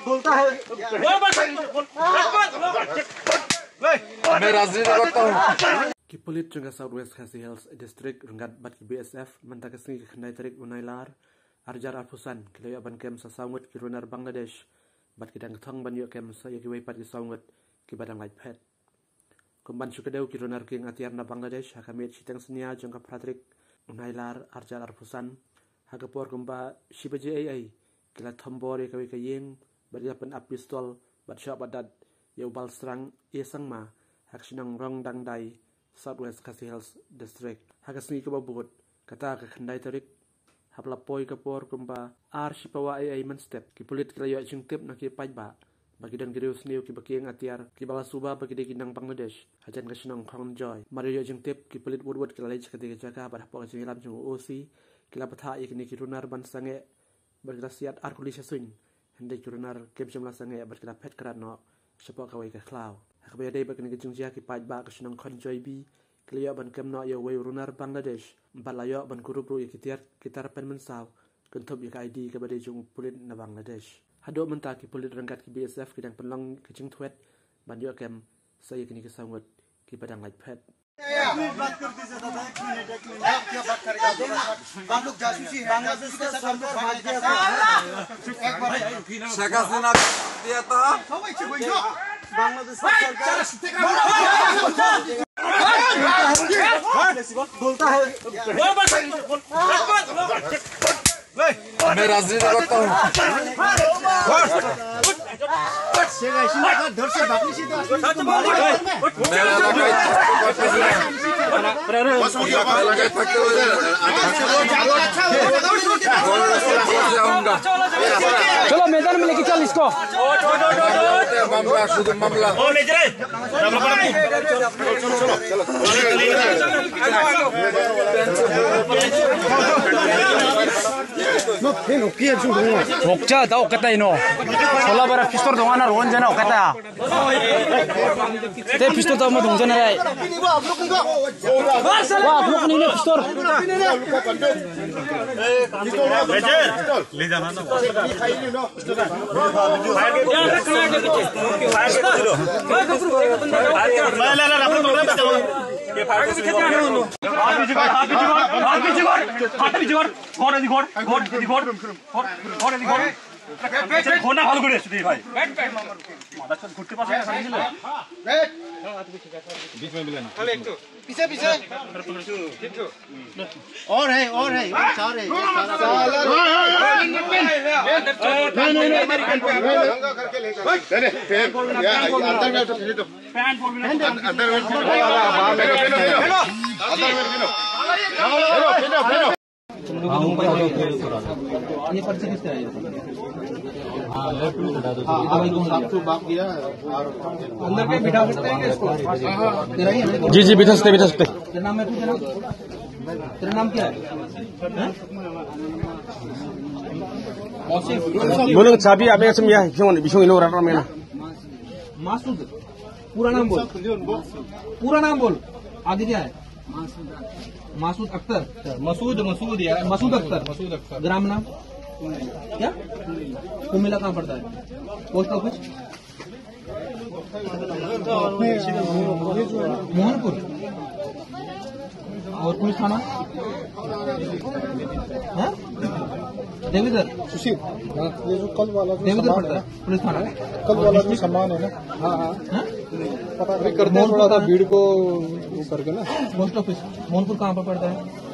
बोलता है मैं राजनीति करता हूँ कि पुलिस चंगा साउथ वेस्ट खासी हिल्स डिस्ट्रिक्ट रंगत bat ki BSF mentakasni ki khandai tarik unailar arjar arfusan kiloya ban kem sa saungut ki runar Bangladesh bat ki dang thong ban yo kem sa yaki wai pat ki saungut ki badang light pet kumban sukadeu ki runar king atiar na Bangladesh hakamit sitang senia jangka pratrik unailar arjar arfusan hakapor kumba shibaji ai kila thombore kawi kayeng bat ya pen ap pistol bat shot badat yo bal strang isang ma haksinang rong dang dai South West Khasi Hills District hakasni ka babut kata ka khandai tarik hapla poi kapor kumba shipawa ai man step ki pulit krayo jingtip na ki pajba bagi dan girius niu ki bakieng atiar ki bala suba bagi de kinang Bangladesh hajan kasinang khong joy mario jingtip ki pulit wurwut ki lalai chakati ka jaka bar hapo ka jingilam jung OC ki la patha ikni ki runar ban sange bergrasiat arkulisha swing hende ki runar kem jamla sange bar kila pet kran no siapa kawai ka klaw hakabaya dai bakni ka jungjia ki pajba ka sinang khon joy bi kliya ban kem no yo way runar Bangladesh balayo ban kurupru ikitiar kitar pen mensaw kentup ya ID ka bade jung pulit na Bangladesh hado menta ki pulit rangkat ki BSF ki dang penlang ki jing thwet ban yo kem saya kini ki sangut ki badang light pet बात कर दीजिए दादा 1 minute आप क्या बात करेगा हम लोग जासूसी हैं बांग्लादेश के सरकार भाग गया एक बार शेख हसीना दिया था बांग्लादेश का सरकार बोलता है मैं राजनीति करता हूँ चलो मैदान में लेके चल इसको मामला शुद्ध मामला 먹자 나 없겠다 이노 졸라봐라 피스톨 동하나 원전에 없겠다 내 피스톨 도 한번 동전에 와 그렇군 이네 피스톨 ले जाना ना ঘোড়া ভালো করে এসেছি ভাই মাথা চল ঘুরতে পারছ না সামনে দিলে बीच में मिले ना पीछे पीछे और है चार है करके अंदर में तो पैंट अंदर में ये पर्ची किसका है अंदर के बिठा सकते हैं इसको जी बिठा सकते तेरा नाम है तेरा नाम क्या है बोलो चाबी आप या बिशों इन रहा मेरा मासूद पूरा नाम बोल आगे क्या है मासूद अख्तर मसूद अख्तर ग्राम नाम क्या कुमिला कहाँ पड़ता है पोस्ट ऑफिस मोहनपुर और पुलिस थाना देवीधर सुशील ये जो कल वाला देवीधर पड़ता है पुलिस थाना कल वाला जो सामान है ना हाँ पता करते हैं थोड़ा सा भीड़ को करके ना पोस्ट ऑफिस मोहनपुर कहाँ पर पड़ता है